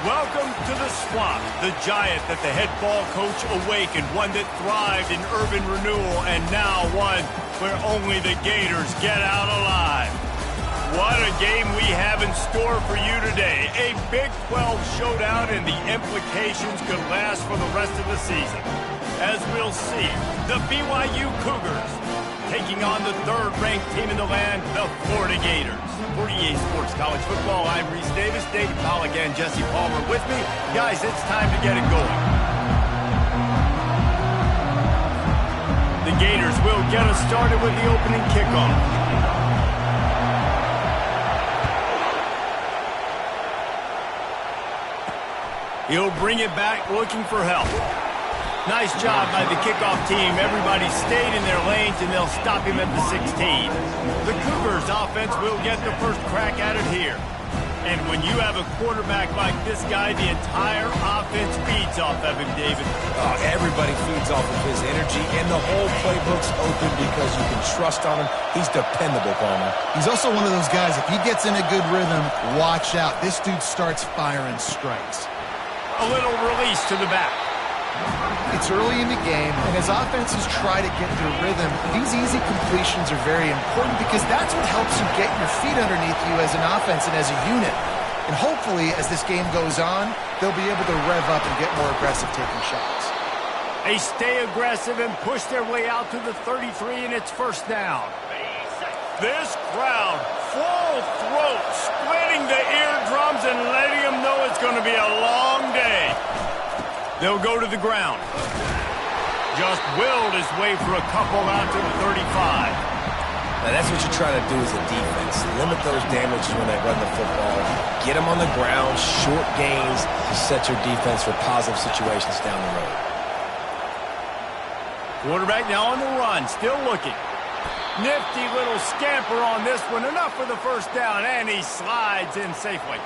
Welcome to the swamp, the giant that the head ball coach awakened, one that thrived in urban renewal, and now one where only the Gators get out alive. What a game we have in store for you today. A Big 12 showdown, and the implications could last for the rest of the season. As we'll see, the BYU Cougars taking on the third-ranked team in the land, the Florida Gators. For EA Sports College Football, I'm Reese Davis, David Pollack, and Jesse Palmer with me. Guys, it's time to get it going. The Gators will get us started with the opening kickoff. He'll bring it back looking for help. Nice job by the kickoff team. Everybody stayed in their lanes, and they'll stop him at the 16. The Cougars offense will get the first crack at it here. And when you have a quarterback like this guy, the entire offense feeds off of him, David. Oh, everybody feeds off of his energy, and the whole playbook's open because you can trust on him. He's dependable, Palmer. He's also one of those guys, if he gets in a good rhythm, watch out. This dude starts firing strikes. A little release to the back. It's early in the game, and as offenses try to get their rhythm, these easy completions are very important because that's what helps you get your feet underneath you as an offense and as a unit. And hopefully, as this game goes on, they'll be able to rev up and get more aggressive taking shots. They stay aggressive and push their way out to the 33, and it's first down. This crowd, full throat, splitting the eardrums and letting them know it's going to be a long day. They'll go to the ground. Just willed his way for a couple out to the 35. Now that's what you try to do as a defense. Limit those damages when they run the football. Get them on the ground, short gains to set your defense for positive situations down the road. Quarterback now on the run, still looking. Nifty little scamper on this one. Enough for the first down, and he slides in safely.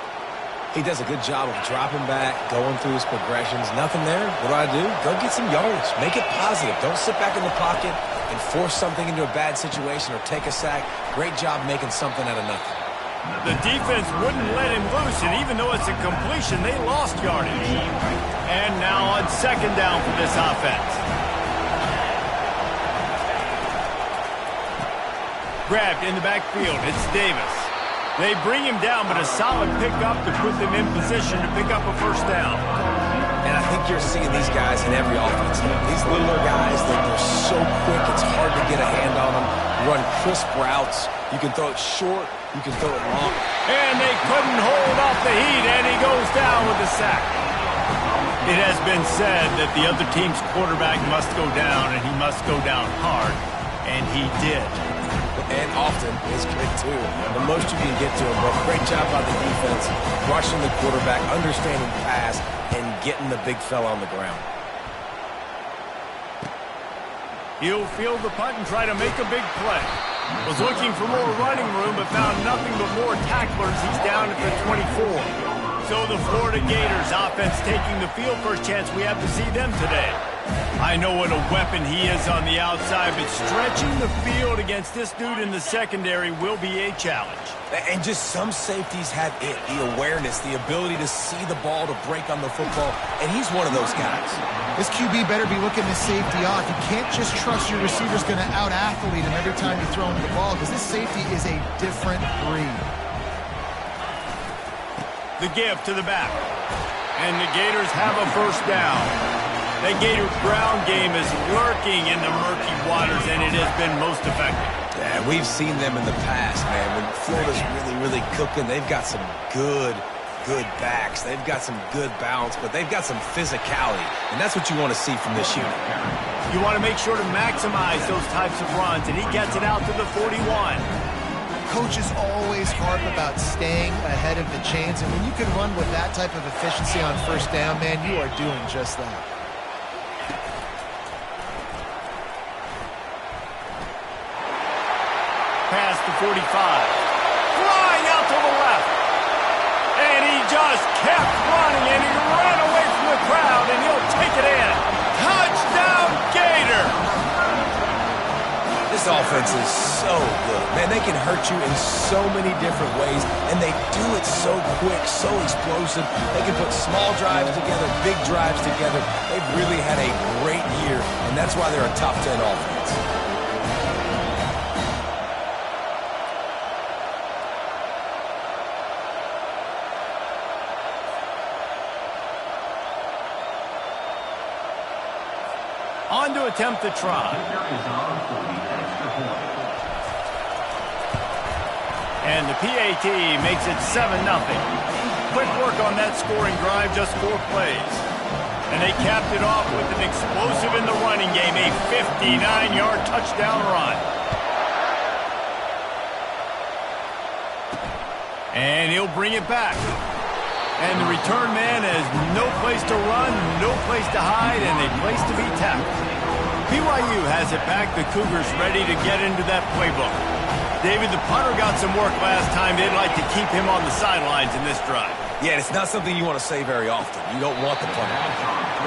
He does a good job of dropping back, going through his progressions. Nothing there. What do? Go get some yards. Make it positive. Don't sit back in the pocket and force something into a bad situation or take a sack. Great job making something out of nothing. The defense wouldn't let him loose, and even though it's a completion, they lost yardage. And now on second down for this offense. Grabbed in the backfield. It's Davis. They bring him down, but a solid pickup to put them in position to pick up a first down. And I think you're seeing these guys in every offense. These littler guys, they're so quick, it's hard to get a hand on them. Run crisp routes. You can throw it short. You can throw it long. And they couldn't hold off the heat, and he goes down with the sack. It has been said that the other team's quarterback must go down, and he must go down hard. And he did. And often is good too. The most you can get to him, but great job by the defense, rushing the quarterback, understanding the pass, and getting the big fella on the ground. He'll field the punt and try to make a big play. Was looking for more running room, but found nothing but more tacklers. He's down at the 24. So the Florida Gators offense taking the field. First chance we have to see them today. I know what a weapon he is on the outside, but stretching the field against this dude in the secondary will be a challenge. And just some safeties have it, the awareness, the ability to see the ball, to break on the football, and he's one of those guys. This QB better be looking this safety off. You can't just trust your receiver's going to out-athlete him every time you throw him the ball, because this safety is a different breed. The give to the back. And the Gators have a first down. The Gator ground game is lurking in the murky waters, and it has been most effective. Yeah, we've seen them in the past, man. When Florida's really cooking, they've got some good backs. They've got some good balance, but they've got some physicality, and that's what you want to see from this unit. You want to make sure to maximize those types of runs, and he gets it out to the 41. Coaches always harp about staying ahead of the chains, and when you can run with that type of efficiency on first down, man, you are doing just that. Past the 45. Flying out to the left. And he just kept running, and he ran away from the crowd, and he'll take it in. Touchdown, Gator! This This offense is so good. Man, they can hurt you in so many different ways, and they do it so quick, so explosive. They can put small drives together, big drives together. They've really had a great year, and that's why they're a top 10 offense. On to attempt the try. And the PAT makes it 7-0. Quick work on that scoring drive, just 4 plays. And they capped it off with an explosive in the running game, a 59-yard touchdown run. And he'll bring it back. And the return man has no place to run, no place to hide, and a place to be tackled. BYU has it back. The Cougars ready to get into that playbook. David, the punter got some work last time. They'd like to keep him on the sidelines in this drive. Yeah, it's not something you want to say very often. You don't want the punter.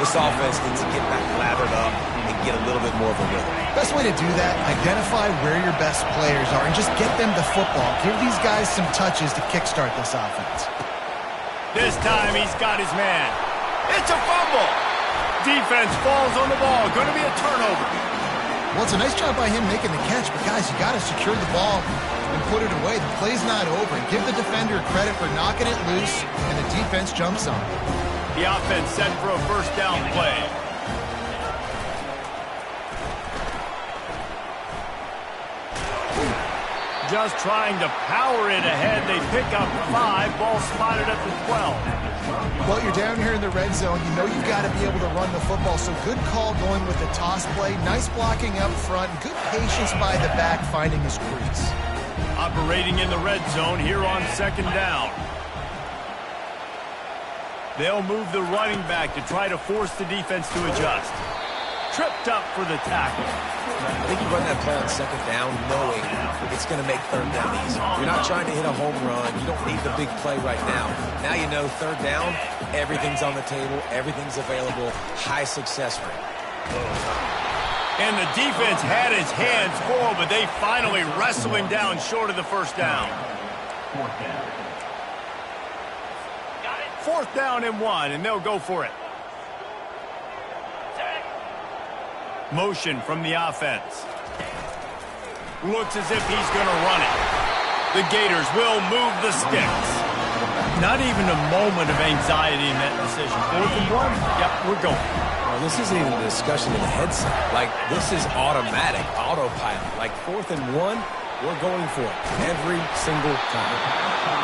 This offense needs to get back lathered up and get a little bit more of a rhythm. Best way to do that, identify where your best players are and just get them the football. Give these guys some touches to kickstart this offense. This time he's got his man. It's a fumble. Defense falls on the ball. Going to be a turnover. Well, it's a nice job by him making the catch, but guys, you got to secure the ball and put it away. The play's not over. Give the defender credit for knocking it loose, and the defense jumps on it. The offense set for a first down play. Just trying to power it ahead. They pick up 5. Ball spotted at the 12. Well, you're down here in the red zone. You know you've got to be able to run the football, so good call going with the toss play. Nice blocking up front. Good patience by the back finding his crease. Operating in the red zone here on second down. They'll move the running back to try to force the defense to adjust. Tripped up for the tackle. I think you run that play on second down knowing it's going to make third down easy. You're not trying to hit a home run. You don't need the big play right now. Now you know third down, everything's on the table, everything's available, high success rate. And the defense had his hands full, but they finally wrestle him down short of the first down. Fourth down and 1, and they'll go for it. Motion from the offense. Looks as if he's going to run it. The Gators will move the sticks. Not even a moment of anxiety in that decision. 4th and 1? Yep, we're going. Well, this isn't even a discussion in the headset. Like, this is automatic, autopilot. Like, 4th and 1, we're going for it every single time.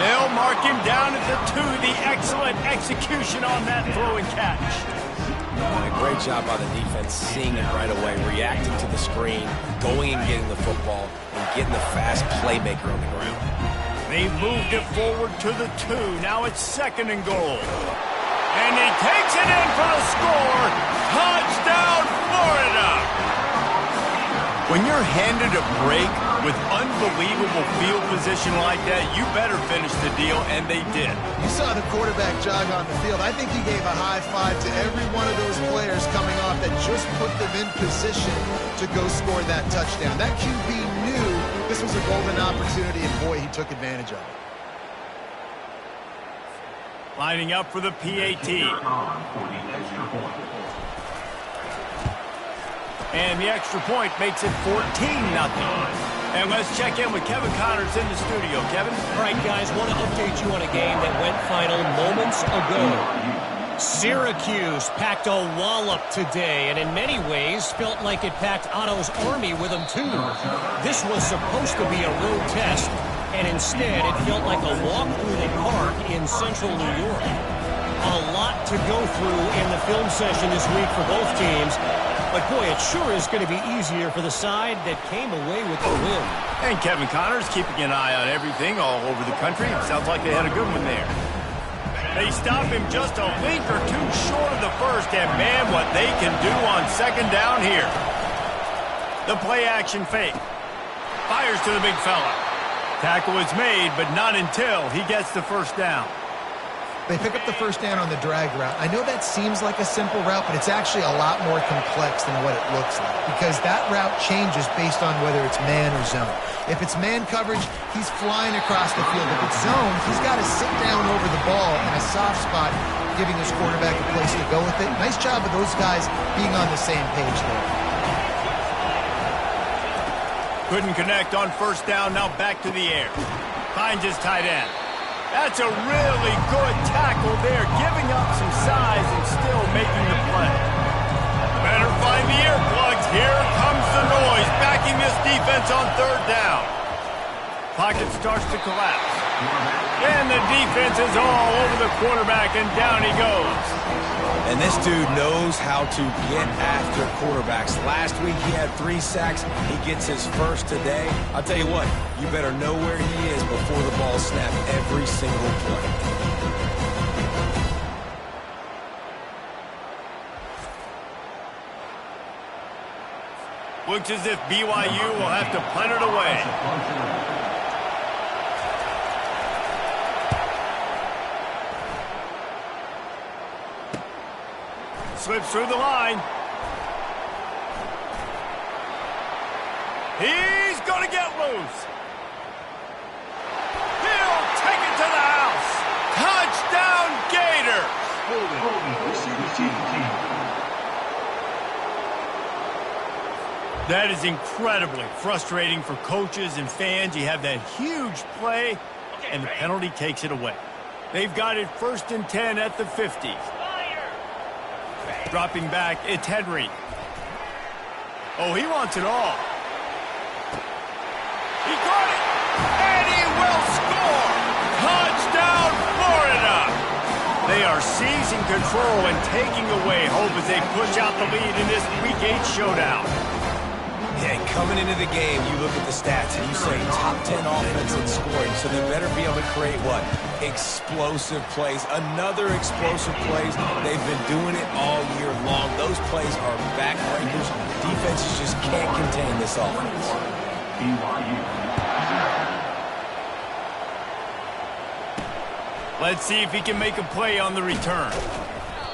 They'll mark him down at the 2. The excellent execution on that throw and catch. And a great job by the defense, seeing it right away, reacting to the screen, going and getting the football, and getting the fast playmaker on the ground. They've moved it forward to the 2. Now it's 2nd and goal. And he takes it in for the score. Touchdown, Florida! When you're handed a break with unbelievable field position like that, you better finish the deal, and they did. You saw the quarterback jog on the field. I think he gave a high five to every one of those players coming off that just put them in position to go score that touchdown. That QB knew this was a golden opportunity, and boy, he took advantage of it. Lining up for the PAT. And the extra point makes it 14-0. And let's check in with Kevin Connors in the studio. Kevin? All right, guys, want to update you on a game that went final moments ago. Syracuse packed a wallop today, and in many ways felt like it packed Otto's Army with them, too. This was supposed to be a road test, and instead it felt like a walk through the park in central New York. A lot to go through in the film session this week for both teams. But, boy, it sure is going to be easier for the side that came away with the win. And Kevin Connors keeping an eye on everything all over the country. Sounds like they had a good one there. They stop him just a link or 2 short of the first, and, man, what they can do on second down here. The play-action fake. Fires to the big fella. Tackle is made, but not until he gets the first down. They pick up the first down on the drag route. I know that seems like a simple route, but it's actually a lot more complex than what it looks like because that route changes based on whether it's man or zone. If it's man coverage, he's flying across the field. If it's zone, he's got to sit down over the ball in a soft spot, giving his quarterback a place to go with it. Nice job of those guys being on the same page there. Couldn't connect on first down, now back to the air. Finds his tight end. That's a really good tackle there, giving up some size and still making the play. Better find the earplugs. Here comes the noise, backing this defense on third down. Pocket starts to collapse. And the defense is all over the quarterback, and down he goes. And this dude knows how to get after quarterbacks. Last week he had 3 sacks. He gets his first today. I'll tell you what, you better know where he is before the ball snaps every single play. Looks as if BYU will have to punt it away. Slips through the line. He's going to get loose. He'll take it to the house. Touchdown, Gator. That is incredibly frustrating for coaches and fans. You have that huge play, and the penalty takes it away. They've got it 1st and 10 at the 50. Dropping back, it's Henry. Oh, he wants it all. He got it, and he will score. Touchdown, Florida. They are seizing control and taking away hope as they push out the lead in this Week 8 showdown. Yeah, coming into the game, you look at the stats and you say top 10 offense in scoring, so they better be able to create what? Explosive plays. Another explosive plays. They've been doing it all year long. Those plays are backbreakers. Defenses just can't contain this offense. Let's see if he can make a play on the return.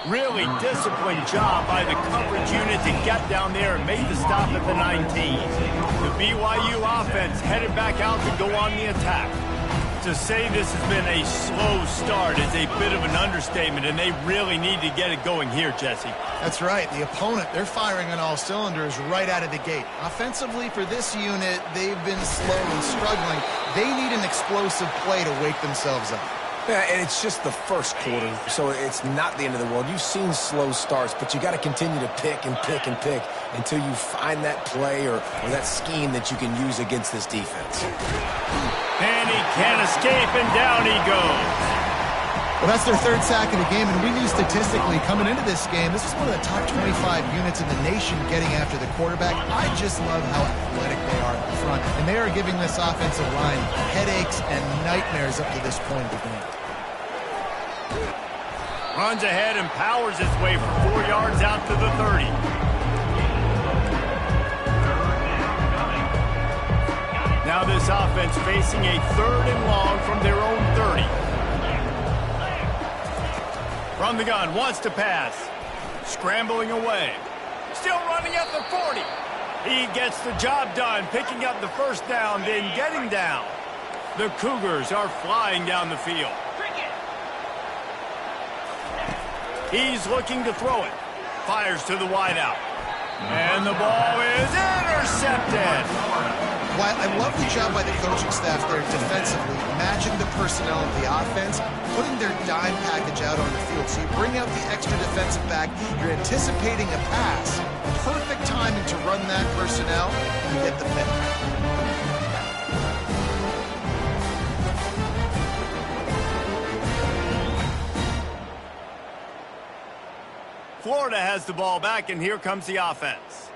Really disciplined job by the coverage unit to get down there and make the stop at the 19. The BYU offense headed back out to go on the attack. To say this has been a slow start is a bit of an understatement, and they really need to get it going here, Jesse. That's right. The opponent, they're firing on all cylinders right out of the gate. Offensively, for this unit, they've been slow and struggling. They need an explosive play to wake themselves up. Yeah, and it's just the first quarter, so it's not the end of the world. You've seen slow starts, but you got to continue to pick and pick and pick until you find that play or that scheme that you can use against this defense. And he can't escape, and down he goes. Well, that's their 3rd sack of the game, and we knew statistically coming into this game, this is one of the top 25 units in the nation getting after the quarterback. I just love how athletic they are up front, and they are giving this offensive line headaches and nightmares up to this point of the game. Runs ahead and powers his way for 4 yards out to the 30. Now this offense facing a 3rd and long from their own 30. From the gun, wants to pass. Scrambling away. Still running at the 40. He gets the job done, picking up the first down, then getting down. The Cougars are flying down the field. He's looking to throw it. Fires to the wideout. And the ball is intercepted. Well, I love the job by the coaching staff there defensively, matching the personnel of the offense, putting their dime package out on the field. So you bring out the extra defensive back, you're anticipating a pass, perfect timing to run that personnel, and you get the pick. Florida has the ball back, and here comes the offense.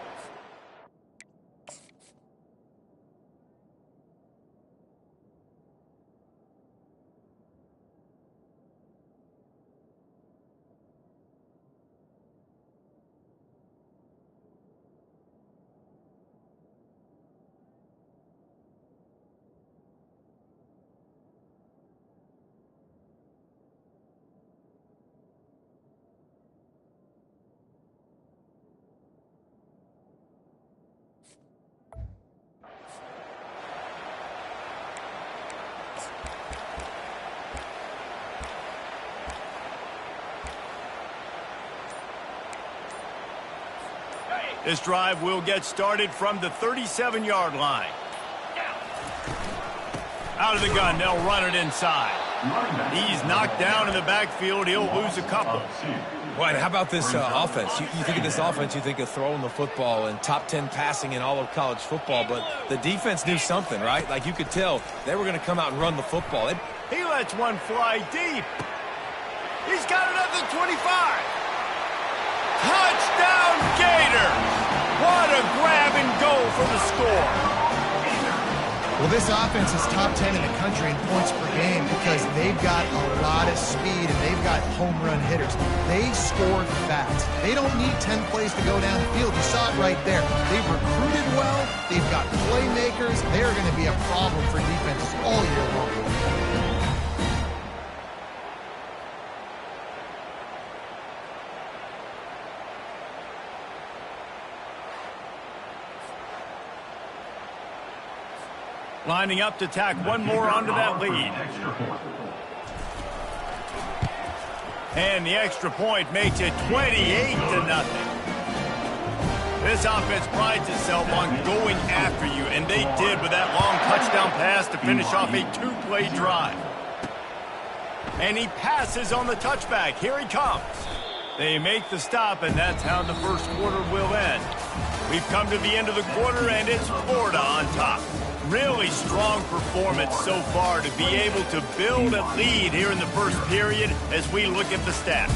This drive will get started from the 37-yard line. Out of the gun, they'll run it inside. He's knocked down in the backfield. He'll lose a couple. Right, how about this offense? You think of this offense, you think of throwing the football and top 10 passing in all of college football, but the defense knew something, right? Like you could tell they were going to come out and run the football. He lets one fly deep. He's got it at the 25. Touchdown, Gator! What a grab and go for the score. Well, this offense is top 10 in the country in points per game because they've got a lot of speed and they've got home run hitters. They score fast. They don't need 10 plays to go down the field. You saw it right there. They've recruited well. They've got playmakers. They're going to be a problem for defenses all year long. Lining up to tack one more onto that lead. And the extra point makes it 28-0. This offense prides itself on going after you, and they did with that long touchdown pass to finish off a two-play drive. And he passes on the touchback. Here he comes. They make the stop, and that's how the first quarter will end. We've come to the end of the quarter, and it's Florida on top. Really strong performance so far to be able to build a lead here in the first period as we look at the stats.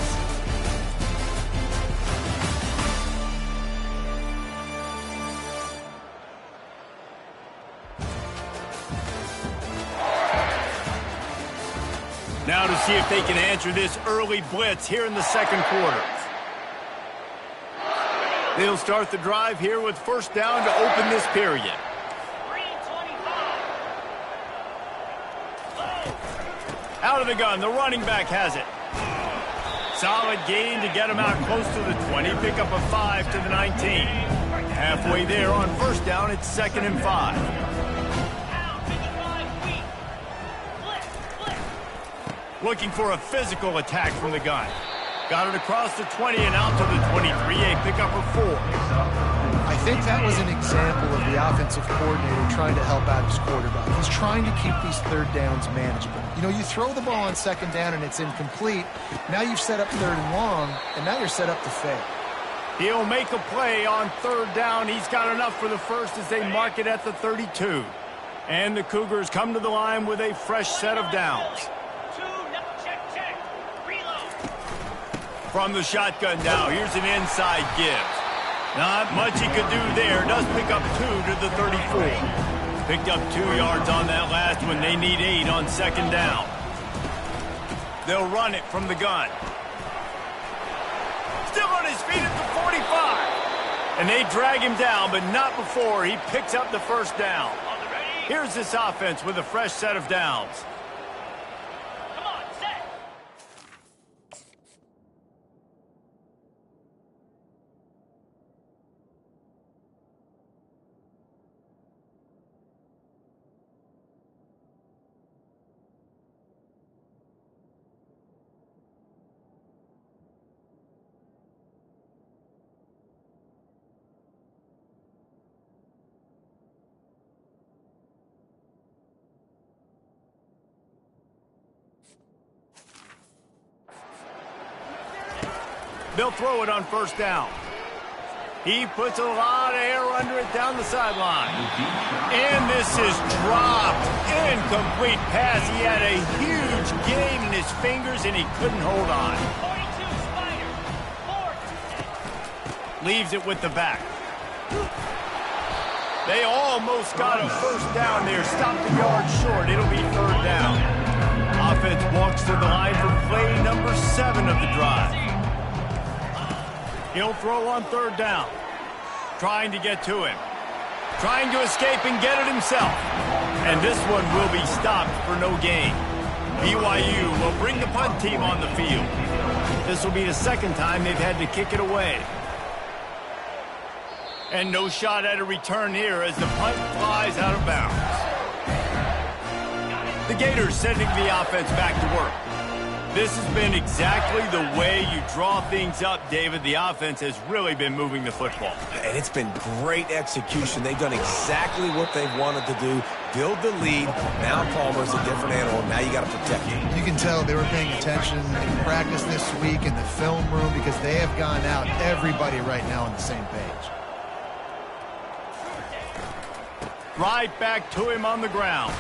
Now to see if they can answer this early blitz here in the second quarter. They'll start the drive here with first down to open this period. Out of the gun, the running back has it. Solid gain to get him out close to the 20. Pick up a 5 to the 19. Halfway there on first down, it's 2nd and 5. Looking for a physical attack from the gun. Got it across the 20 and out to the 23. A pickup of 4. I think that was an example of the offensive coordinator trying to help out his quarterback. He's trying to keep these third downs manageable. You know, you throw the ball on 2nd down and it's incomplete. Now you've set up 3rd and long, and now you're set up to fail. He'll make a play on 3rd down. He's got enough for the first as they mark it at the 32. And the Cougars come to the line with a fresh set of downs. From the shotgun now, here's an inside give. Not much he could do there. Does pick up 2 to the 34. Picked up 2 yards on that last one. They need 8 on 2nd down. They'll run it from the gun. Still on his feet at the 45. And they drag him down, but not before he picks up the first down. Here's this offense with a fresh set of downs. They'll throw it on first down. He puts a lot of air under it down the sideline. And this is dropped. Incomplete pass. He had a huge gain in his fingers, and he couldn't hold on. Leaves it with the back. They almost got a first down there. Stopped a yard short. It'll be 3rd down. Offense walks to the line for play number 7 of the drive. He'll throw on 3rd down. Trying to get to him. Trying to escape and get it himself. And this one will be stopped for no gain. BYU will bring the punt team on the field. This will be the 2nd time they've had to kick it away. And no shot at a return here as the punt flies out of bounds. The Gators sending the offense back to work. This has been exactly the way you draw things up, David. The offense has really been moving the football. And it's been great execution. They've done exactly what they've wanted to do. Build the lead. Now Palmer's a different animal. Now you got to protect him. You can tell they were paying attention in practice this week in the film room because they have gone out, everybody right now on the same page. Right back to him on the ground.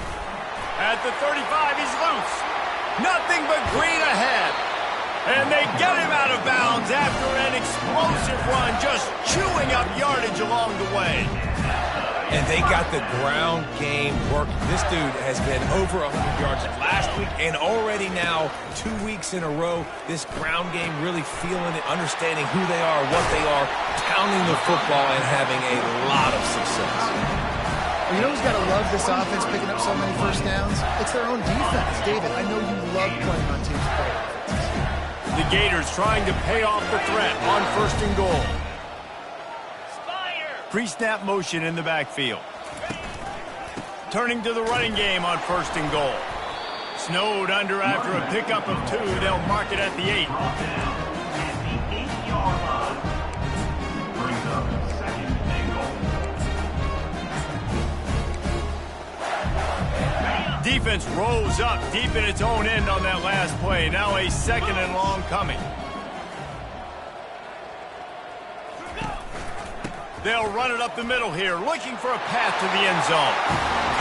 At the 35, he's loose. Nothing but green ahead. And they get him out of bounds after an explosive run, just chewing up yardage along the way. And they got the ground game working. This dude has been over 100 yards last week and already now 2 weeks in a row. This ground game really feeling it, understanding who they are, what they are, pounding the football and having a lot of success. You know who's got to love this offense picking up so many first downs? It's their own defense. David, I know you love playing on teams with great offenses. The Gators trying to pay off the threat on 1st and goal. Pre-snap motion in the backfield. Turning to the running game on 1st and goal. Snowed under after a pickup of 2. They'll mark it at the 8. Defense rose up deep in its own end on that last play. Now a 2nd and long coming. They'll run it up the middle here, looking for a path to the end zone.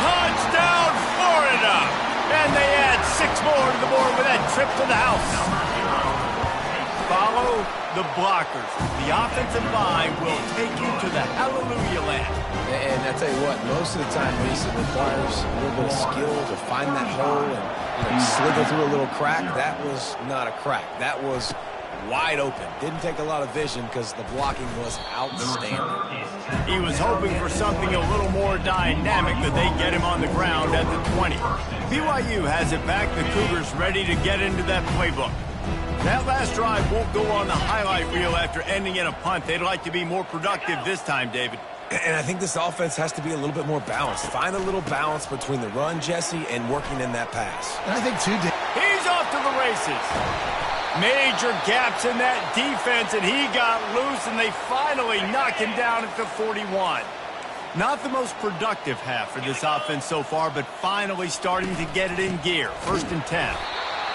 Touchdown, Florida! And they add 6 more to the board with that trip to the house. Follow the blockers. The offensive line will take you to the hallelujah land. And I tell you what, most of the time, Mason, requires a little bit of skill to find that hole and slither through a little crack. That was not a crack. That was wide open. Didn't take a lot of vision because the blocking was outstanding. He was hoping for something a little more dynamic, but they get him on the ground at the 20. BYU has it back. The Cougars ready to get into that playbook. That last drive won't go on the highlight reel after ending in a punt. They'd like to be more productive this time, David. And I think this offense has to be a little bit more balanced. Find a little balance between the run, Jesse, and working in that pass. And I think, too, he's off to the races. Major gaps in that defense, and he got loose, and they finally knock him down at the 41. Not the most productive half for this offense so far, but finally starting to get it in gear. 1st and 10.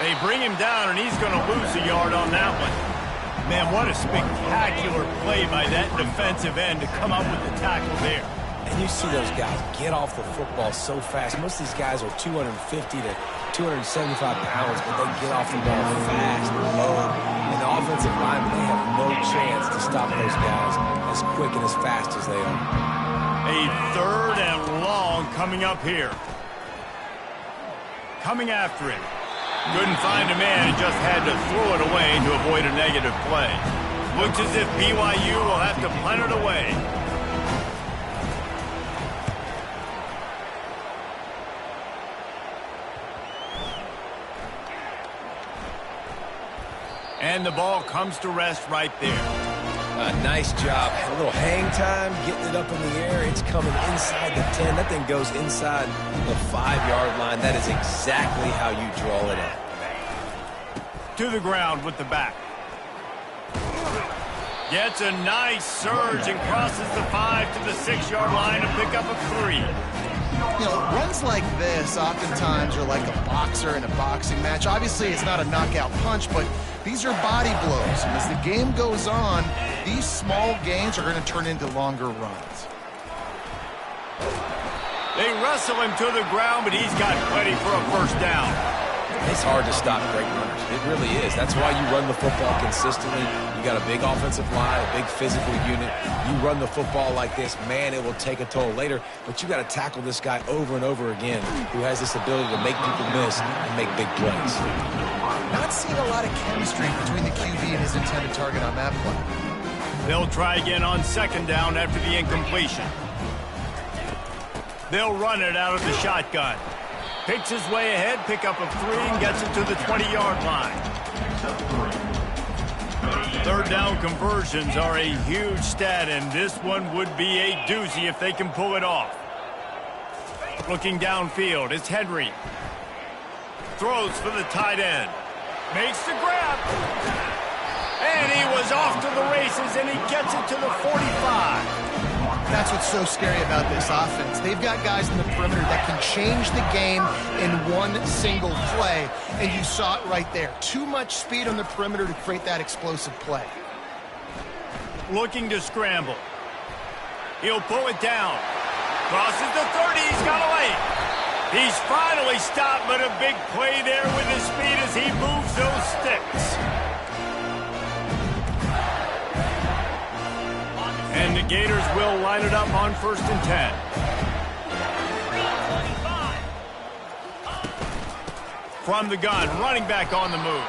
They bring him down, and he's going to lose a yard on that one. Man, what a spectacular play by that defensive end to come up with the tackle there. And you see those guys get off the football so fast. Most of these guys are 250 to 275 pounds, but they get off the ball fast, low. And the offensive linemen, they have no chance to stop those guys as quick and as fast as they are. A 3rd and long coming up here. Coming after him. Couldn't find a man and just had to throw it away to avoid a negative play. Looks as if BYU will have to punt it away. And the ball comes to rest right there. Nice job. A little hang time, getting it up in the air. It's coming inside the 10. That thing goes inside the 5-yard line. That is exactly how you draw it up. To the ground with the back. Gets a nice surge and crosses the 5 to the 6-yard line to pick up a 3. You know, runs like this oftentimes are like a boxer in a boxing match. Obviously, it's not a knockout punch, but these are body blows. And as the game goes on, these small gains are going to turn into longer runs. They wrestle him to the ground, but he's got plenty for a 1st down. It's hard to stop great runners. It really is. That's why you run the football consistently. You got a big offensive line, a big physical unit. You run the football like this, man, it will take a toll later. But you got to tackle this guy over and over again who has this ability to make people miss and make big plays. Not seeing a lot of chemistry between the QB and his intended target on that play. They'll try again on 2nd down after the incompletion. They'll run it out of the shotgun. Picks his way ahead, pick up a 3, and gets it to the 20-yard line. 3rd down conversions are a huge stat, and this one would be a doozy if they can pull it off. Looking downfield, it's Henry. Throws for the tight end. Makes the grab. And he was off to the races, and he gets it to the 45. That's what's so scary about this offense. They've got guys in the perimeter that can change the game in one single play, and you saw it right there. Too much speed on the perimeter to create that explosive play. Looking to scramble. He'll pull it down. Crosses the 30. He's got away. He's finally stopped, but a big play there with his speed as he moves those sticks. And the Gators will line it up on 1st and 10. From the gun, running back on the move.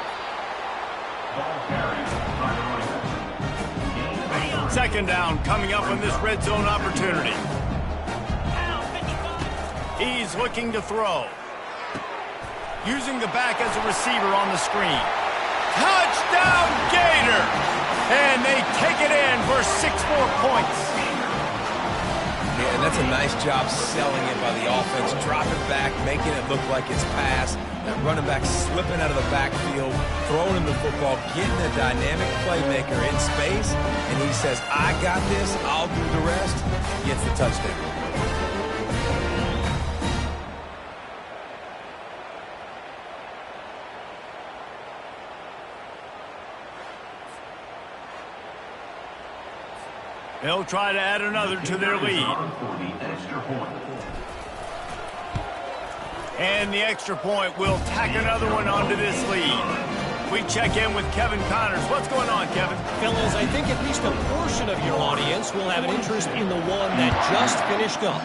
2nd down coming up on this red zone opportunity. He's looking to throw. Using the back as a receiver on the screen. Touchdown, Gator! And they take it in for 6 more points. Yeah, and that's a nice job selling it by the offense. Dropping back, making it look like it's pass. That running back slipping out of the backfield, throwing him the football, getting a dynamic playmaker in space. And he says, I got this, I'll do the rest. Gets the touchdown. They'll try to add another to their lead. And the extra point will tack another one onto this lead. We check in with Kevin Connors. What's going on, Kevin? Fellas, I think at least a portion of your audience will have an interest in the one that just finished up.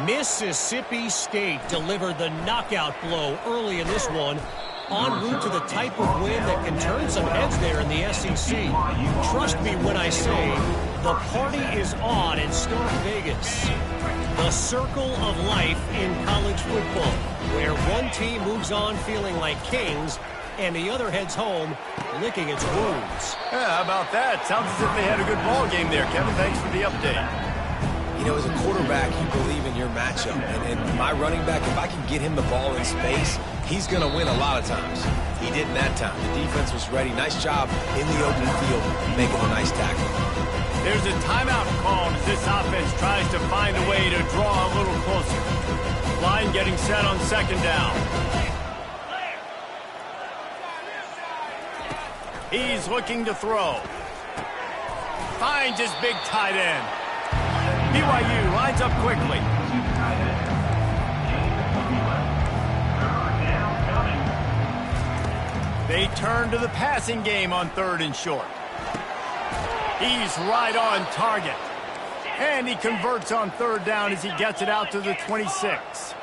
Mississippi State delivered the knockout blow early in this one, en route to the type of win that can turn some heads there in the SEC. Trust me when I say the party is on in Stark Vegas. The circle of life in college football, where one team moves on feeling like kings and the other heads home licking its wounds. Yeah, how about that? Sounds as if they had a good ball game there, Kevin. Thanks for the update. You know, as a quarterback, you believe in your matchup. And my running back, if I can get him the ball in space, he's going to win a lot of times. He didn't that time. The defense was ready. Nice job in the open field, making a nice tackle. There's a timeout called as this offense tries to find a way to draw a little closer. Line getting set on 2nd down. He's looking to throw. Finds his big tight end. BYU lines up quickly. They turn to the passing game on 3rd and short. He's right on target. And he converts on 3rd down as he gets it out to the 26.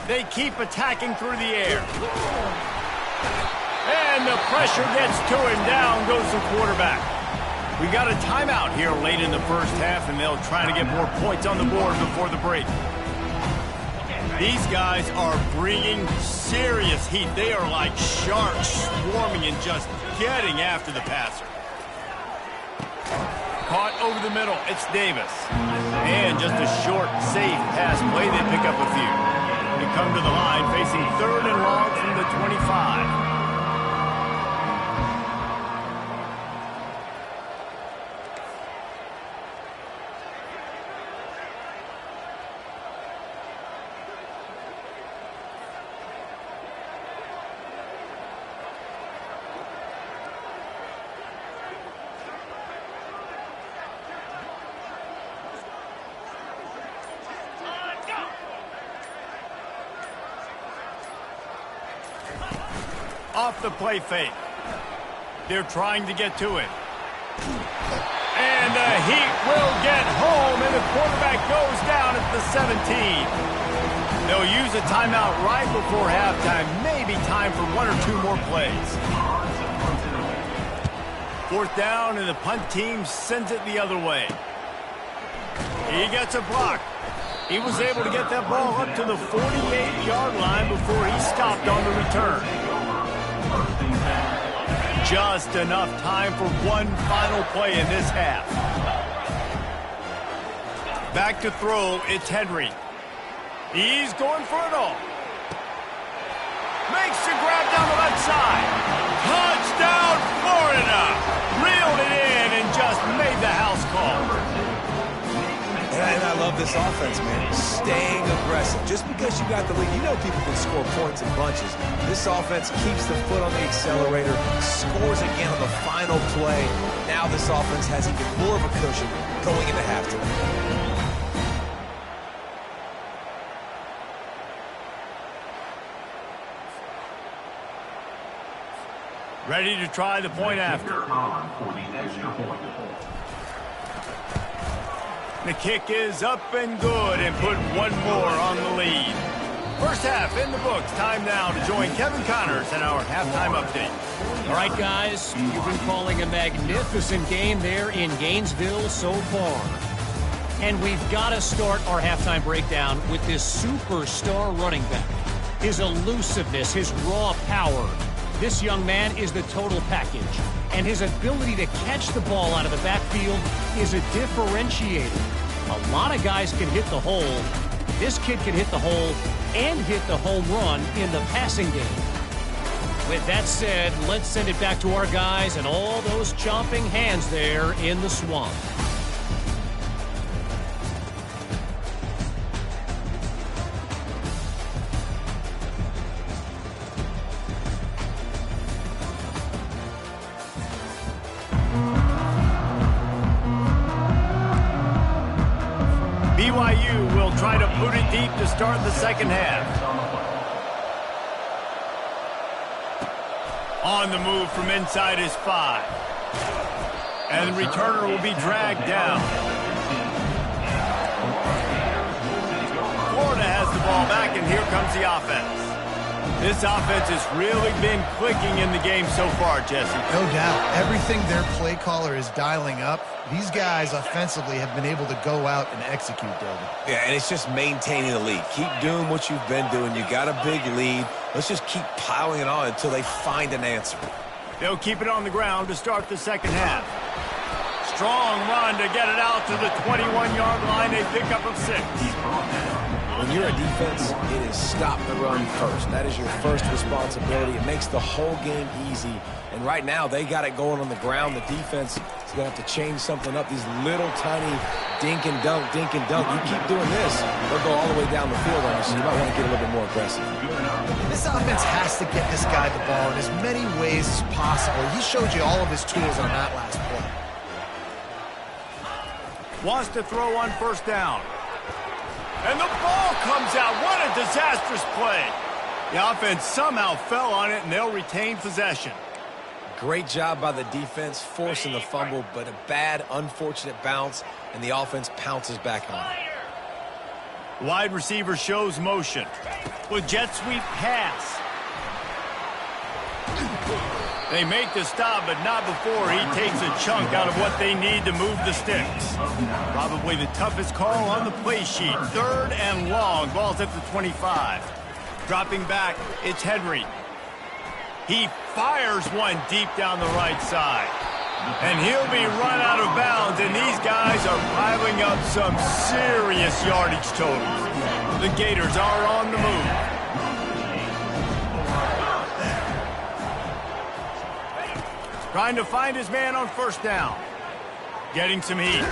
They keep attacking through the air. And the pressure gets to him. Down goes the quarterback. We got a timeout here late in the 1st half, and they'll try to get more points on the board before the break. These guys are bringing serious heat. They are like sharks swarming and just getting after the passer. Caught over the middle. It's Davis. And just a short, safe pass play. They pick up a few. They come to the line facing 3rd and long from the 25. Off the play fake. They're trying to get to it. And the heat will get home, and the quarterback goes down at the 17. They'll use a timeout right before halftime. Maybe time for 1 or 2 more plays. 4th down, and the punt team sends it the other way. He gets a block. He was able to get that ball up to the 48-yard line before he stopped on the return. Just enough time for one final play in this half. Back to throw, it's Henry. He's going for it all. Makes the grab down the left side. Touchdown, Florida. Reeled it in and just made the house call. And I love this offense, man. Staying aggressive. Just because you got the lead, you know people can score points in bunches. This offense keeps the foot on the accelerator, scores again on the final play. Now this offense has even more of a cushion going into halftime. Ready to try the point after. The kick is up and good and put one more on the lead. First half in the books. Time now to join Kevin Connors in our halftime update. All right, guys, you've been calling a magnificent game there in Gainesville so far. And we've got to start our halftime breakdown with this superstar running back. His elusiveness, his raw power. This young man is the total package, and his ability to catch the ball out of the backfield is a differentiator. A lot of guys can hit the hole. This kid can hit the hole and hit the home run in the passing game. With that said, let's send it back to our guys and all those chomping hands there in the swamp. BYU will try to boot it deep to start the second half. On the move from inside his 5. And the returner will be dragged down. Florida has the ball back, and here comes the offense. This offense has really been clicking in the game so far, Jesse. No doubt. Everything their play caller is dialing up, these guys offensively have been able to go out and execute, David. Yeah, and it's just maintaining the lead. Keep doing what you've been doing. You got a big lead. Let's just keep piling it on until they find an answer. They'll keep it on the ground to start the second half. Strong run to get it out to the 21-yard line. They pick up of 6. When you're a defense, it is stop the run first. That is your first responsibility. It makes the whole game easy. And right now, they got it going on the ground. The defense is going to have to change something up. These little tiny dink and dunk, dink and dunk. You keep doing this, they'll go all the way down the field on you, so you might want to get a little bit more aggressive. This offense has to get this guy the ball in as many ways as possible. He showed you all of his tools on that last play. Wants to throw on first down. And the ball comes out. What a disastrous play. The offense somehow fell on it, and they'll retain possession. Great job by the defense, forcing the fumble, but a bad, unfortunate bounce, and the offense pounces back on it. Wide receiver shows motion. With jet sweep pass. They make the stop, but not before he takes a chunk out of what they need to move the sticks. Probably the toughest call on the play sheet. 3rd and long. Ball's at the 25. Dropping back, it's Henry. He fires one deep down the right side. And he'll be run out of bounds, and these guys are piling up some serious yardage totals. The Gators are on the move. Trying to find his man on first down. Getting some heat.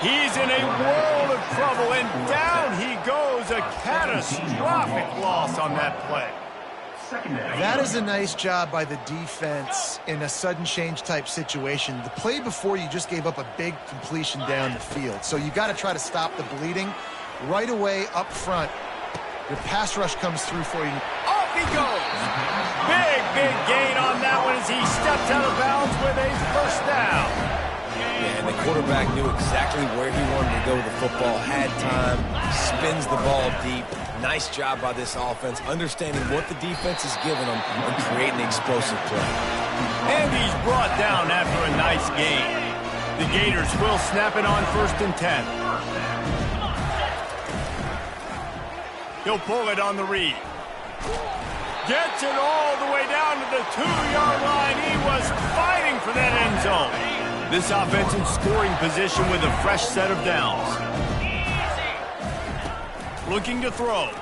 He's in a world of trouble, and down he goes. A catastrophic loss on that play. That is a nice job by the defense in a sudden change type situation. The play before, you just gave up a big completion down the field. So you got to try to stop the bleeding right away up front. Your pass rush comes through for you. Off he goes. Big gain on that one as he steps out of bounds with a first down. Yeah, and the quarterback knew exactly where he wanted to go with the football, had time, spins the ball deep. Nice job by this offense, understanding what the defense is giving them and creating an explosive play. And he's brought down after a nice gain. The Gators will snap it on 1st and 10. He'll pull it on the read. Gets it all the way down to the 2-yard line. He was fighting for that end zone. This offense in scoring position with a fresh set of downs. looking to throw.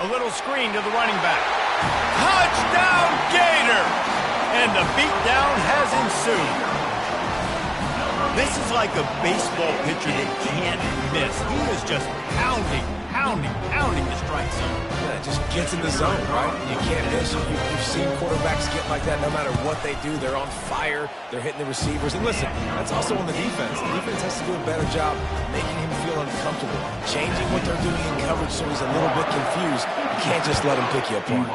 A little screen to the running back. Touchdown, Gator! And the beatdown has ensued. This is like a baseball pitcher that can't miss. He is just pounding the strike zone. Yeah, it just gets in the zone, right? You can't miss. You've seen quarterbacks get like that no matter what they do. They're on fire. They're hitting the receivers. And listen, that's also on the defense. The defense has to do a better job making him feel uncomfortable, changing what they're doing in coverage so he's a little bit confused. You can't just let him pick you apart.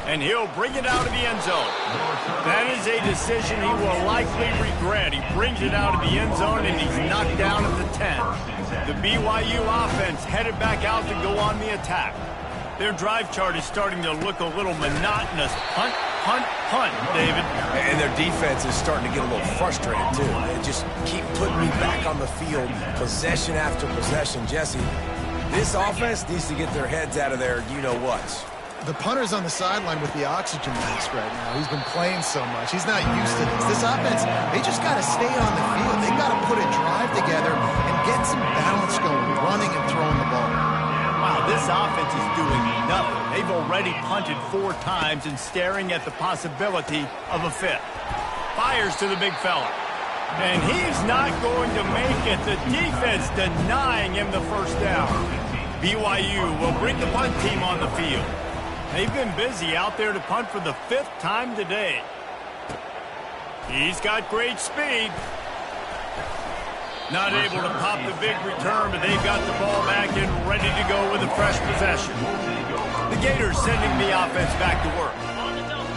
And he'll bring it out of the end zone. That is a decision he will likely regret. He brings it out of the end zone, and he's knocked down at the 10. The BYU offense headed back out to go on the attack. Their drive chart is starting to look a little monotonous. Punt, punt, punt, David. And their defense is starting to get a little frustrated, too. They just keep putting me back on the field, possession after possession. Jesse, this offense needs to get their heads out of their you-know-whats. The punter's on the sideline with the oxygen mask right now. He's been playing so much. He's not used to this. This offense, they just got to stay on the field. They got to put a drive together and get some balance going, running and throwing the ball. Wow, this offense is doing nothing. They've already punted 4 times and staring at the possibility of a 5th. Fires to the big fella. And he's not going to make it. The defense denying him the first down. BYU will bring the punt team on the field. They've been busy out there to punt for the 5th time today. He's got great speed. Not able to pop the big return, but they've got the ball back and ready to go with a fresh possession. The Gators sending the offense back to work.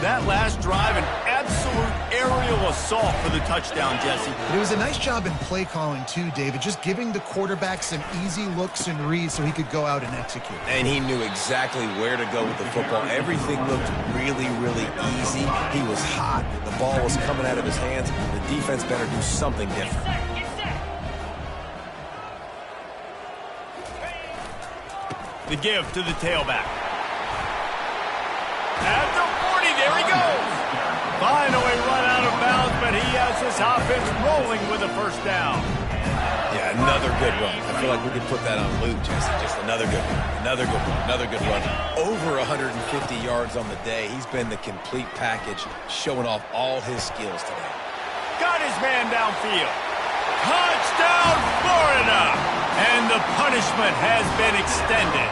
That last drive, an absolute aerial assault for the touchdown, Jesse. But it was a nice job in play calling, too, David, just giving the quarterback some easy looks and reads so he could go out and execute. And he knew exactly where to go with the football. Everything looked really, really easy. He was hot. The ball was coming out of his hands. The defense better do something different. The give to the tailback. At the 40, there he goes. Finally run out of bounds, but he has his offense rolling with a first down. Yeah, another good run. I feel like we could put that on loop, Jesse. Just another good run, another good run, another good run. Over 150 yards on the day. He's been the complete package, showing off all his skills today. Got his man downfield. Touchdown, Florida! And the punishment has been extended.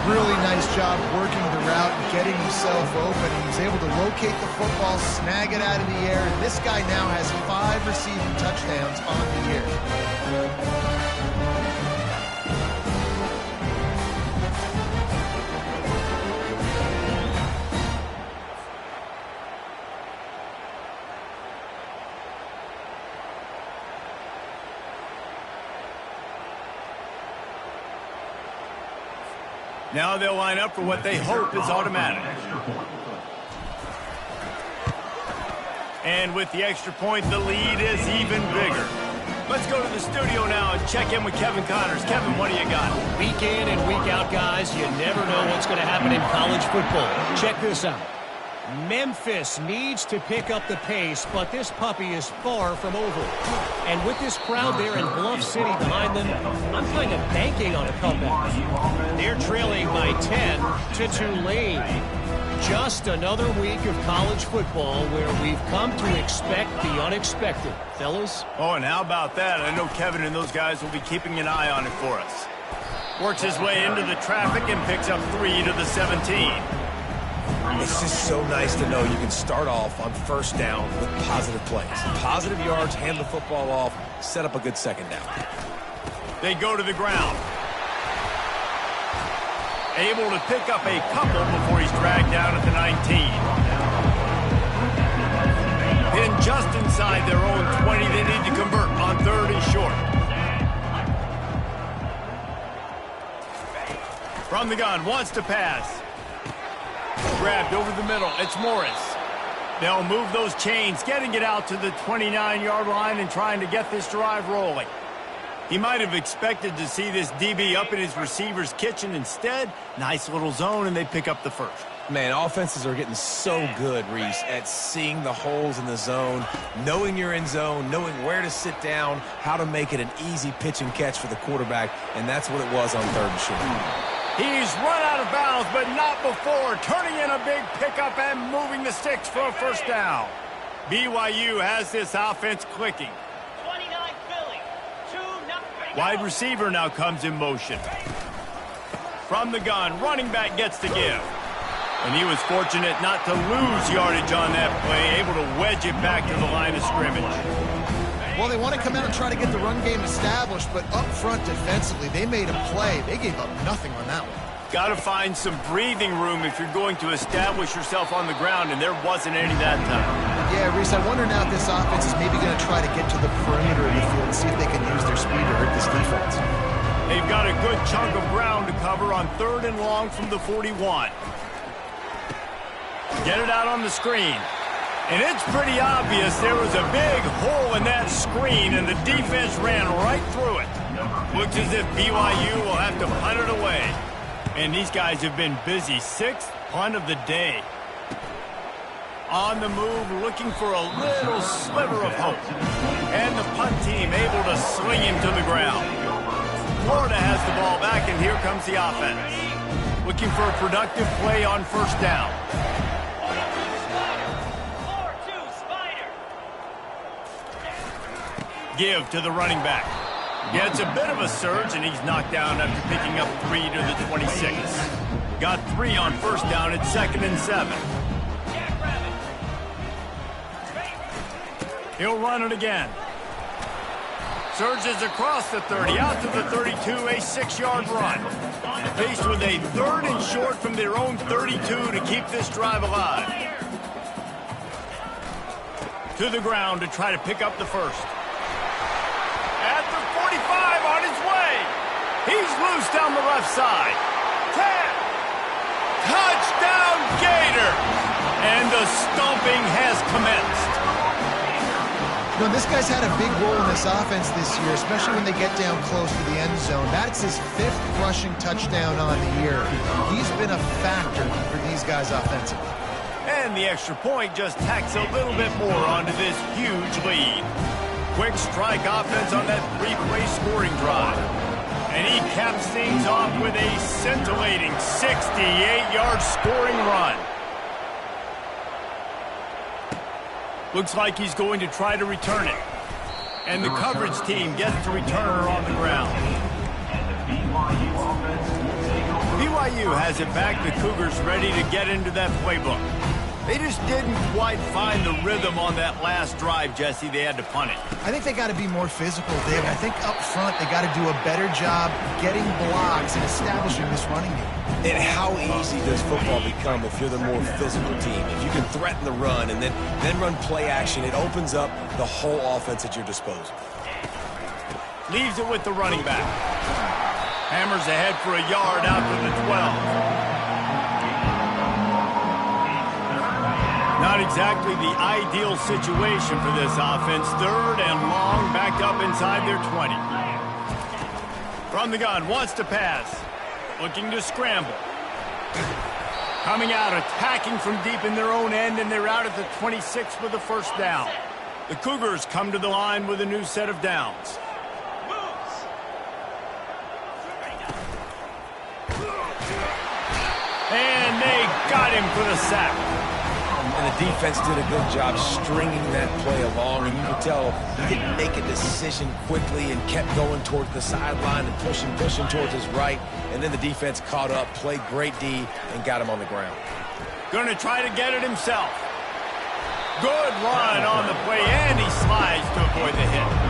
Really nice job working the route and getting himself open. He was able to locate the football, snag it out of the air, and this guy now has 5 receiving touchdowns on the year. Now they'll line up for what they hope is automatic. And with the extra point, the lead is even bigger. Let's go to the studio now and check in with Kevin Connors. Kevin, what do you got? Week in and week out, guys, you never know what's going to happen in college football. Check this out. Memphis needs to pick up the pace, but this puppy is far from over. And with this crowd there in Bluff City behind them, I'm kind of banking on a comeback. They're trailing by 10 to Tulane. Just another week of college football where we've come to expect the unexpected. Fellas? Oh, and how about that? I know Kevin and those guys will be keeping an eye on it for us. Works his way into the traffic and picks up 3 to the 17. It's just so nice to know you can start off on first down with positive plays. Positive yards, hand the football off, set up a good second down. They go to the ground. Able to pick up a couple before he's dragged down at the 19. Then just inside their own 20, they need to convert on 3rd and short. From the gun, wants to pass. Grabbed over the middle. It's Morris. They'll move those chains, getting it out to the 29-yard line and trying to get this drive rolling. He might have expected to see this DB up in his receiver's kitchen. Instead, nice little zone, and they pick up the first. Man, offenses are getting so good, Reese, at seeing the holes in the zone, knowing you're in zone, knowing where to sit down, how to make it an easy pitch and catch for the quarterback, and that's what it was on 3rd and short. He's run out of bounds, but not before turning in a big pickup and moving the sticks for a first down. BYU has this offense clicking. 29 Philly, 2-0. Wide receiver now comes in motion. From the gun, running back gets the give. And he was fortunate not to lose yardage on that play, able to wedge it back to the line of scrimmage. Well, they want to come out and try to get the run game established, but up front defensively, they made a play. They gave up nothing on that one. Got to find some breathing room if you're going to establish yourself on the ground, and there wasn't any that time. Yeah, Reese, I wonder now if this offense is maybe going to try to get to the perimeter of the field and see if they can use their speed to hurt this defense. They've got a good chunk of ground to cover on 3rd and long from the 41. Get it out on the screen. And it's pretty obvious there was a big hole in that screen, and the defense ran right through it. Looks as if BYU will have to punt it away. And these guys have been busy. 6th punt of the day. On the move, looking for a little sliver of hope. And the punt team able to sling him to the ground. Florida has the ball back, and here comes the offense. Looking for a productive play on 1st down. Give to the running back. Gets a bit of a surge, and he's knocked down after picking up 3 to the 26. Got 3 on 1st down at 2nd and 7. He'll run it again. Surges across the 30, out to the 32, a 6-yard run. Faced with a 3rd and short from their own 32 to keep this drive alive. To the ground to try to pick up the first. At the 45, on his way. He's loose down the left side. 10. Touchdown, Gator. And the stomping has commenced. You know, this guy's had a big role in this offense this year, especially when they get down close to the end zone. That's his 5th rushing touchdown on the year. He's been a factor for these guys offensively. And the extra point just tacks a little bit more onto this huge lead. Quick strike offense on that 3-play scoring drive. And he caps things off with a scintillating 68-yard scoring run. Looks like he's going to try to return it. And the coverage team gets to return her on the ground. BYU has it back. The Cougars ready to get into that playbook. They just didn't quite find the rhythm on that last drive, Jesse. They had to punt it. I think they got to be more physical, David. I think up front they got to do a better job getting blocks and establishing this running game. And how easy does football become if you're the more physical team? If you can threaten the run and then run play action, it opens up the whole offense at your disposal. Leaves it with the running back. Hammers ahead for a yard out to the 12. Not exactly the ideal situation for this offense. 3rd and long, backed up inside their 20. From the gun, wants to pass. Looking to scramble. Coming out, attacking from deep in their own end, and they're out at the 26 with the first down. The Cougars come to the line with a new set of downs. And they got him for the sack. And the defense did a good job stringing that play along, and you could tell he didn't make a decision quickly and kept going towards the sideline and pushing towards his right, and then the defense caught up, played great D, and got him on the ground. Going to try to get it himself. Good run on the play, and he slides to avoid the hit.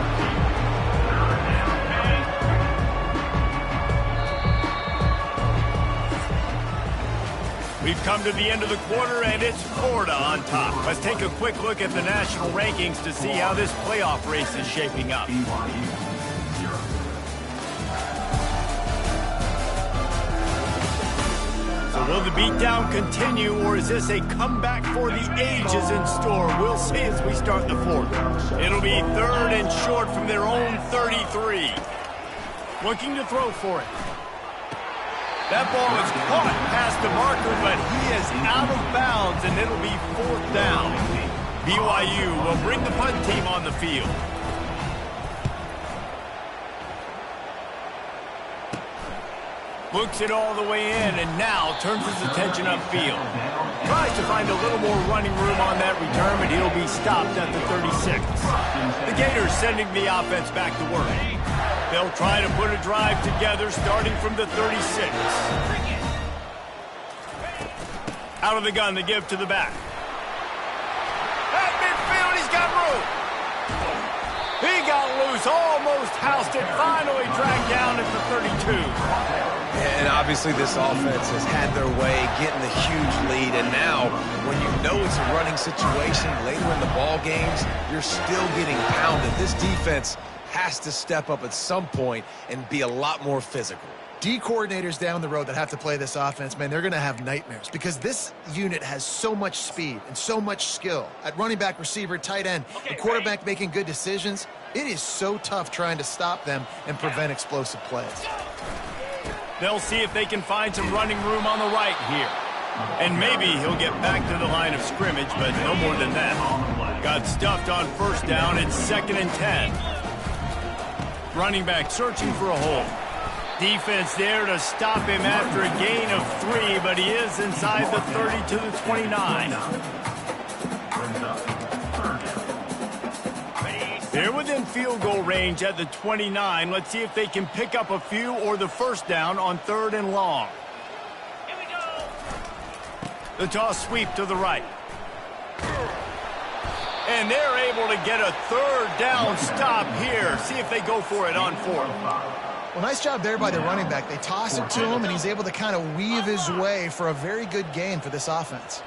We've come to the end of the quarter, and it's Florida on top. Let's take a quick look at the national rankings to see how this playoff race is shaping up. So will the beatdown continue, or is this a comeback for the ages in store? We'll see as we start the 4th. It'll be 3rd and short from their own 33. Looking to throw for it. That ball is caught past the marker, but he is out of bounds, and it'll be 4th down. BYU will bring the punt team on the field. Looks it all the way in, and now turns his attention upfield. Tries to find a little more running room on that return, but he'll be stopped at the 36. The Gators sending the offense back to work. They'll try to put a drive together starting from the 36. Out of the gun, they give to the back. At midfield, he's got room. He got loose, almost housed it, finally dragged down at the 32. And obviously this offense has had their way getting the huge lead, and now when you know it's a running situation later in the ball games, you're still getting pounded. This defense has to step up at some point and be a lot more physical. D coordinators down the road that have to play this offense, man, they're going to have nightmares because this unit has so much speed and so much skill. At running back, receiver, tight end, the quarterback making good decisions, it is so tough trying to stop them and prevent explosive plays. They'll see if they can find some running room on the right here. And maybe he'll get back to the line of scrimmage, but no more than that. Got stuffed on 1st down. It's 2nd and 10. Running back searching for a hole. Defense there to stop him after a gain of 3, but he is inside the 30 to the 29. They're within field goal range at the 29. Let's see if they can pick up a few or the 1st down on 3rd and long. Here we go. The toss sweep to the right. And they're able to get a 3rd down stop here. See if they go for it on 4th. Well, nice job there by the running back. They toss it to him, and he's able to kind of weave his way for a very good gain for this offense.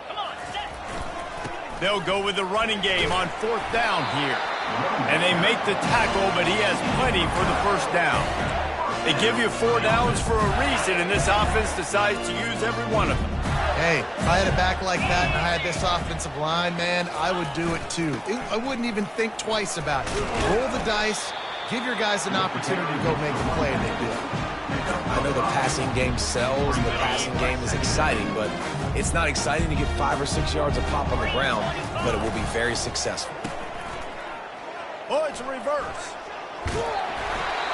They'll go with the running game on 4th down here. And they make the tackle, but he has plenty for the 1st down. They give you 4 downs for a reason, and this offense decides to use every one of them. Hey, if I had a back like that and I had this offensive line, man, I would do it too. I wouldn't even think twice about it. Roll the dice, give your guys an opportunity to go make the play, and they do it. I know the passing game sells, the passing game is exciting, but it's not exciting to get 5 or 6 yards of pop on the ground, but it will be very successful. Oh, it's a reverse.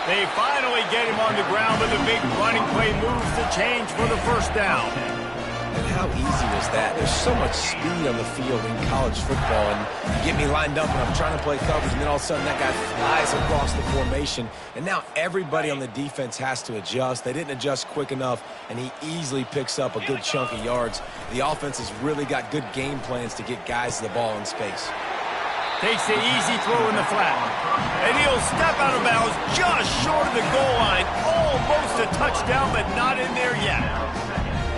They finally get him on the ground, but the big running play moves the change for the 1st down. And how easy was that? There's so much speed on the field in college football, and you get me lined up and I'm trying to play coverage, and then all of a sudden that guy flies across the formation, and now everybody on the defense has to adjust. They didn't adjust quick enough, and he easily picks up a good chunk of yards. The offense has really got good game plans to get guys to the ball in space. Takes the easy throw in the flat. And he'll step out of bounds just short of the goal line. Almost a touchdown, but not in there yet.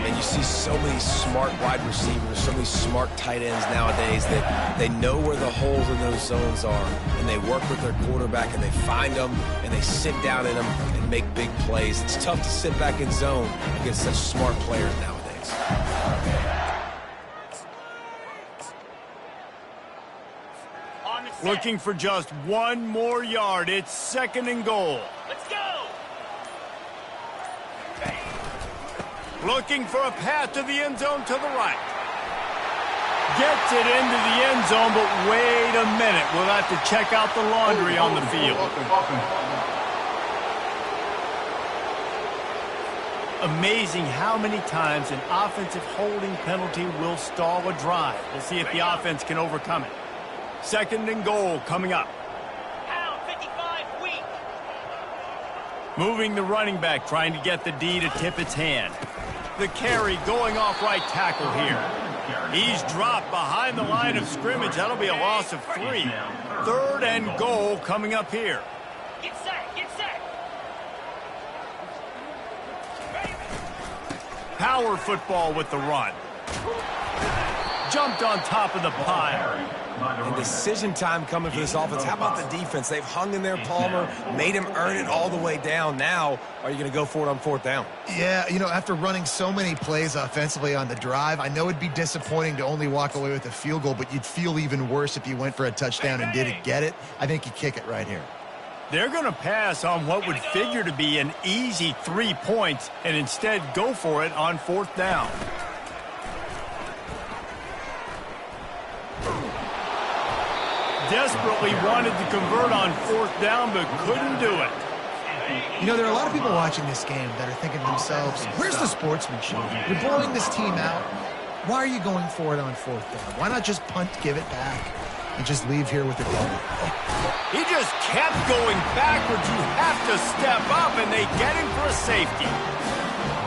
And you see so many smart wide receivers, so many smart tight ends nowadays that they know where the holes in those zones are, and they work with their quarterback, and they find them, and they sit down in them and make big plays. It's tough to sit back in zone against such smart players nowadays. Looking for just 1 more yard. It's 2nd and goal. Let's go! Looking for a path to the end zone to the right. Gets it into the end zone, but wait a minute. We'll have to check out the laundry on the field. Amazing how many times an offensive holding penalty will stall a drive. We'll see if the offense can overcome it. 2nd and goal coming up. Pound 55 weak. Moving the running back, trying to get the D to tip its hand. The carry going off right tackle here. He's dropped behind the line of scrimmage. That'll be a loss of 3. 3rd and goal coming up here. Get set, get set. Power football with the run. Jumped on top of the pile. And decision time coming for this offense. How about the defense? They've hung in there, Palmer, made him earn it all the way down. Now, are you going to go for it on 4th down? Yeah, you know, after running so many plays offensively on the drive, I know it'd be disappointing to only walk away with a field goal, but you'd feel even worse if you went for a touchdown and didn't get it. I think you kick it right here. They're going to pass on what would figure to be an easy 3 points and instead go for it on 4th down. Desperately wanted to convert on 4th down, but couldn't do it. You know, there are a lot of people watching this game that are thinking to themselves, where's the sportsmanship? You're blowing this team out. Why are you going for it on 4th down? Why not just punt, give it back, and just leave here with the W? He just kept going backwards. You have to step up, and they get him for a safety.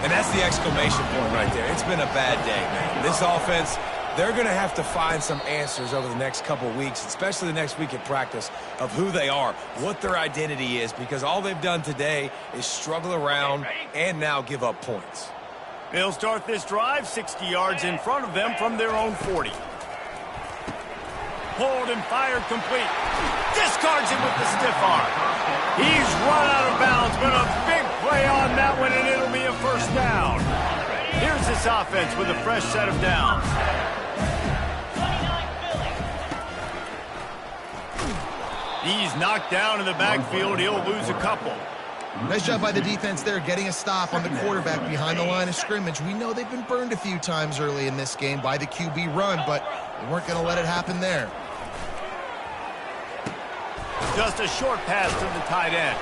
And that's the exclamation point right there. It's been a bad day, man. This offense, they're going to have to find some answers over the next couple weeks, especially the next week at practice, of who they are, what their identity is, because all they've done today is struggle around and now give up points. They'll start this drive 60 yards in front of them from their own 40. Hold and fire complete. Discards it with the stiff arm. He's run out of bounds, but a big play on that one, and it'll be a 1st down. Here's this offense with a fresh set of downs. He's knocked down in the backfield. He'll lose a couple. Nice job by the defense there, getting a stop on the quarterback behind the line of scrimmage. We know they've been burned a few times early in this game by the QB run, but they weren't going to let it happen there. Just a short pass to the tight end.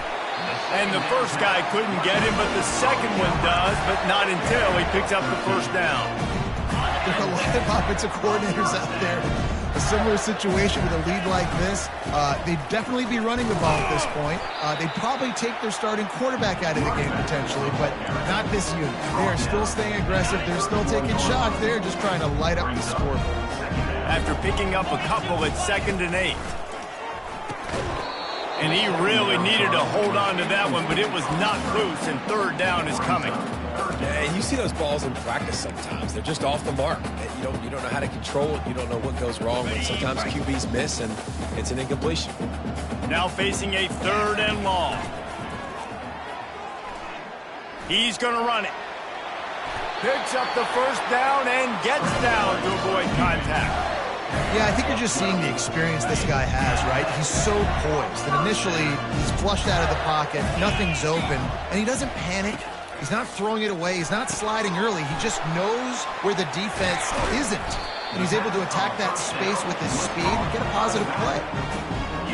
And the first guy couldn't get him, but the second one does, but not until he picks up the 1st down. There are a lot of offensive coordinators out there. A similar situation with a lead like this, they'd definitely be running the ball at this point. They'd probably take their starting quarterback out of the game potentially, but not this unit. They are still staying aggressive. They're still taking shots. They're just trying to light up the scoreboard. After picking up a couple at 2nd and 8. And he really needed to hold on to that one, but it was not loose, and 3rd down is coming. Yeah, you see those balls in practice sometimes. They're just off the mark. You don't know how to control it. You don't know what goes wrong, but sometimes QBs miss, and it's an incompletion. Now facing a 3rd and long. He's going to run it. Picks up the 1st down and gets down to avoid contact. Yeah, I think you're just seeing the experience this guy has, right? He's so poised that initially he's flushed out of the pocket, nothing's open, and he doesn't panic. He's not throwing it away. He's not sliding early. He just knows where the defense isn't, and he's able to attack that space with his speed and get a positive play.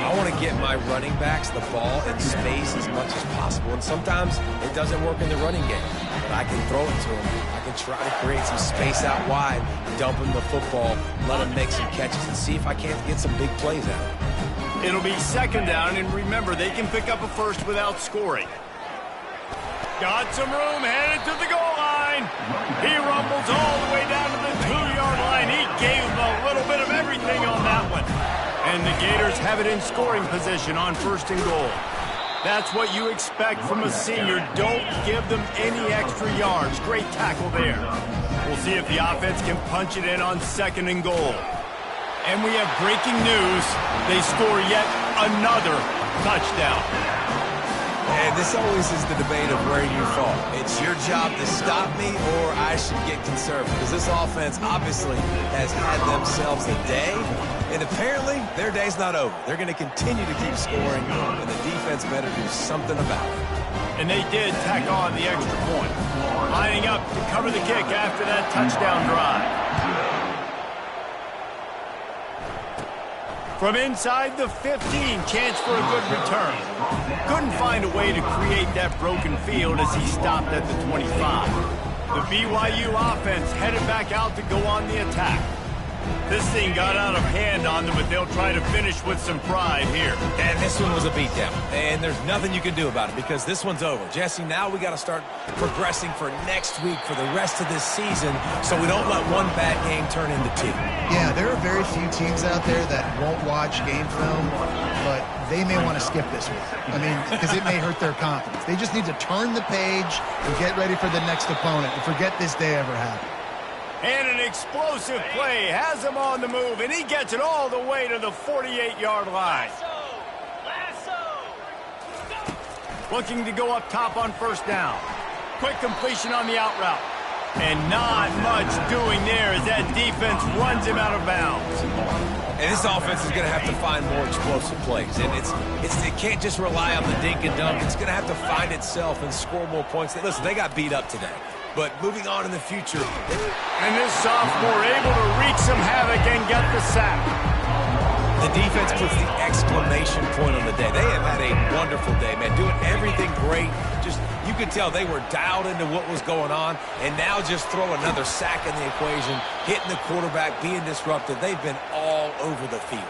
I want to get my running backs the ball in space as much as possible, and sometimes it doesn't work in the running game, but I can throw it to him. I can try to create some space out wide, dump him the football, let him make some catches, and see if I can't get some big plays out. It'll be 2nd down, and remember, they can pick up a 1st without scoring. Got some room, headed to the goal line. He rumbles all the way down to the 2-yard line. He gave him a little bit of everything on that one. And the Gators have it in scoring position on 1st and goal. That's what you expect from a senior. Don't give them any extra yards. Great tackle there. We'll see if the offense can punch it in on 2nd and goal. And we have breaking news. They score yet another touchdown. And this always is the debate of where you fall. It's your job to stop me, or I should get conservative. Because this offense obviously has had themselves a day, and apparently their day's not over. They're going to continue to keep scoring, and the defense better do something about it. And they did tack on the extra point. Lining up to cover the kick after that touchdown drive. From inside the 15, chance for a good return. Couldn't find a way to create that broken field as he stopped at the 25. The BYU offense headed back out to go on the attack. This thing got out of hand on them, but they'll try to finish with some pride here. And this one was a beatdown, and there's nothing you can do about it because this one's over. Jesse, now we got to start progressing for next week for the rest of this season so we don't let one bad game turn into 2. Yeah, there are very few teams out there that won't watch game film, but they may want to skip this one. I mean, because it may hurt their confidence. They just need to turn the page and get ready for the next opponent and forget this day ever happened. And an explosive play has him on the move, and he gets it all the way to the 48-yard line. Looking to go up top on 1st down. Quick completion on the out route. And not much doing there as that defense runs him out of bounds. And this offense is going to have to find more explosive plays. And it can't just rely on the dink and dunk. It's going to have to find itself and score more points. Listen, they got beat up today. But moving on in the future. And this sophomore able to wreak some havoc and get the sack. The defense puts the exclamation point on the day. They have had a wonderful day, man. Doing everything great. Just, you could tell they were dialed into what was going on. And now just throw another sack in the equation, hitting the quarterback, being disrupted. They've been all over the field.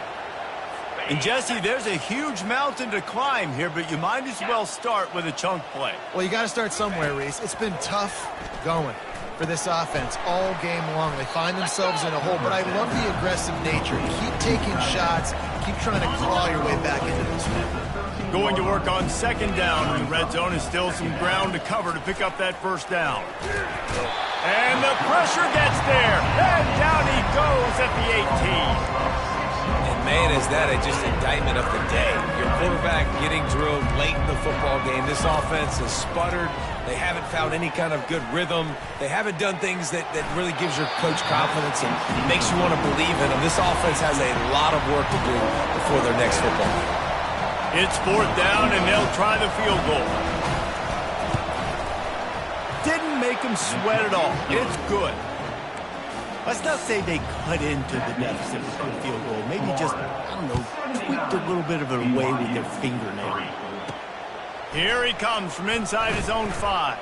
And, Jesse, there's a huge mountain to climb here, but you might as well start with a chunk play. Well, you got to start somewhere, Reese. It's been tough going for this offense all game long. They find themselves in a hole, but I love the aggressive nature. Keep taking shots. Keep trying to claw your way back into this one. Going to work on second down in the red zone is still some ground to cover to pick up that first down. And the pressure gets there. And down he goes at the 18. And, man, is that just indictment of the day. Your quarterback getting drilled late in the football game. This offense has sputtered. They haven't found any kind of good rhythm. They haven't done things that really gives your coach confidence and makes you want to believe in them. This offense has a lot of work to do before their next football game. It's fourth down, and they'll try the field goal. Didn't make them sweat at all. It's good. Let's not say they cut into the deficit with the field goal. Maybe just, I don't know, tweaked a little bit of it away with their fingernail. Here he comes from inside his own 5.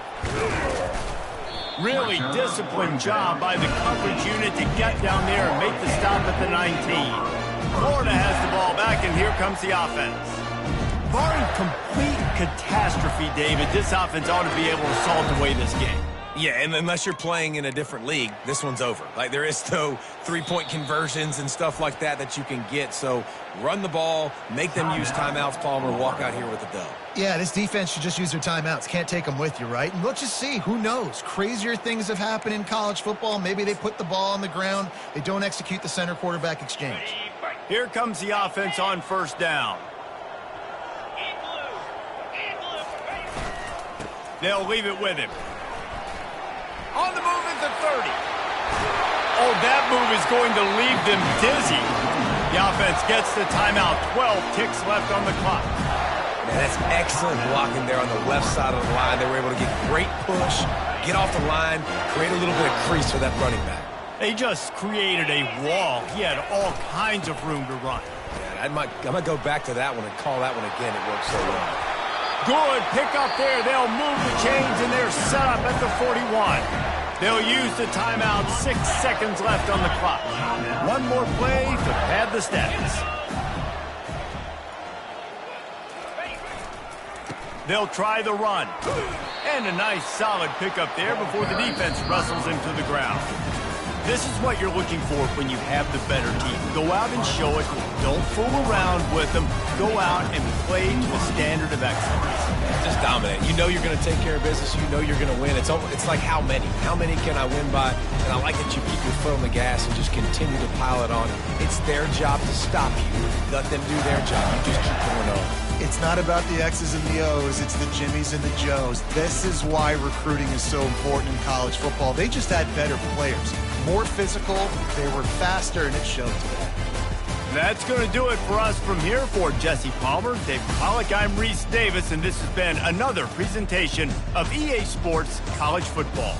Really disciplined job by the coverage unit to get down there and make the stop at the 19. Florida has the ball back, and here comes the offense. Barring complete catastrophe, David, this offense ought to be able to salt away this game. Yeah, and unless you're playing in a different league, this one's over. Like, there is no three-point conversions and stuff like that you can get. So run the ball, make them use timeouts, Palmer, walk out here with a dub. Yeah, this defense should just use their timeouts. Can't take them with you, right? And let's just see. Who knows? Crazier things have happened in college football. Maybe they put the ball on the ground. They don't execute the center quarterback exchange. Here comes the offense on first down. They'll leave it with him. On the move at the 30. Oh, that move is going to leave them dizzy. The offense gets the timeout. 12 ticks left on the clock. Man, that's excellent blocking there on the left side of the line. They were able to get great push, get off the line, create a little bit of crease for that running back. They just created a wall. He had all kinds of room to run. Yeah, I might go back to that one and call that one again. It worked so well. Good pick up there. They'll move the chains, and they're set up at the 41. They'll use the timeout. 6 seconds left on the clock. One more play to pad the stats. They'll try the run. And a nice solid pickup there before the defense wrestles him to the ground. This is what you're looking for when you have the better team. Go out and show it. Don't fool around with them. Go out and play to the standard of excellence. Just dominate. You know you're going to take care of business. You know you're going to win. It's like how many? How many can I win by? And I like that you keep your foot on the gas and just continue to pile it on. It's their job to stop you. Let them do their job. You just keep going on. It's not about the X's and the O's. It's the Jimmies and the Joes. This is why recruiting is so important in college football. They just had better players. More physical, they were faster, and it showed today. That's going to do it for us from here. For Jesse Palmer, Dave Pollock, I'm Reese Davis, and this has been another presentation of EA Sports College Football.